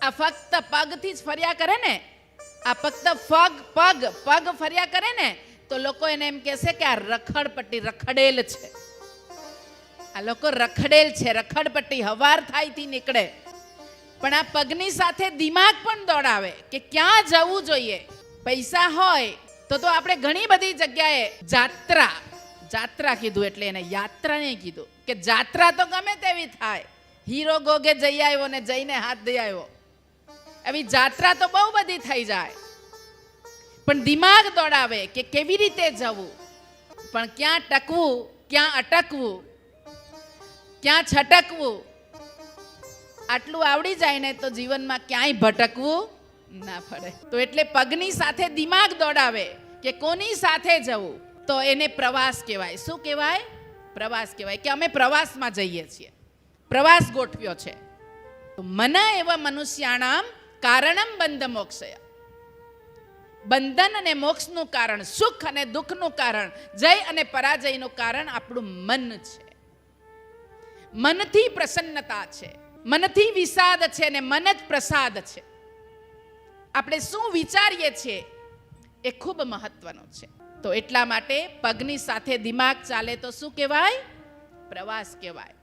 આ ફક્ત પગથી જ ફર્યા કરે ને, આ ફક્ત પગ ફર્યા કરે ને, તો લોકો એને એમ કહેશે કે આ રખડપટ્ટી રખડેલ છે, આ લોકો રખડેલ છે, રખડપટ્ટી હવાર થાયથી નીકળે. પણ આ પગની સાથે દિમાગ પણ દોડાવે કે ક્યાં જવું જોઈએ. પૈસા હોય તો આપણે ઘણી બધી જગ્યાએ જાત્રા કીધું એટલે એને યાત્રા નહીં કીધું, કે જાત્રા તો ગમે તેવી થાય. હીરો ગોગે જઈ આવ્યો ને જઈને હાથ દઈ આવ્યો, એવી જાત્રા તો બહુ બધી થઈ જાય. પણ દિમાગ દોડાવે કે કેવી રીતે જવું, પણ ક્યાં ટકવું, ક્યાં અટકવું, ક્યાં છટકવું, આટલું આવડી જાય ને તો જીવનમાં ક્યાંય ભટકવું ના પડે. તો એટલે પગની સાથે દિમાગ દોડાવે કે કોની સાથે જવું, તો એને પ્રવાસ કહેવાય. શું કહેવાય? પ્રવાસ કહેવાય. કે અમે પ્રવાસમાં જઈએ છીએ, પ્રવાસ ગોઠવ્યો છે. તો મન એવ મનુષ્યાણામ કારણમ બંધ મોક્ષય. બંધન અને મોક્ષનું કારણ, સુખ અને દુઃખનું કારણ, જય અને પરાજયનું કારણ આપણું મન છે. મનથી પ્રસન્નતા છે, મનથી વિષાદ છે, અને મન જ પ્રસાદ છે. આપણે શું વિચારીએ છીએ એ ખૂબ મહત્વનું છે. તો એટલા માટે પગની સાથે દિમાગ ચાલે તો શું કહેવાય? પ્રવાસ કહેવાય.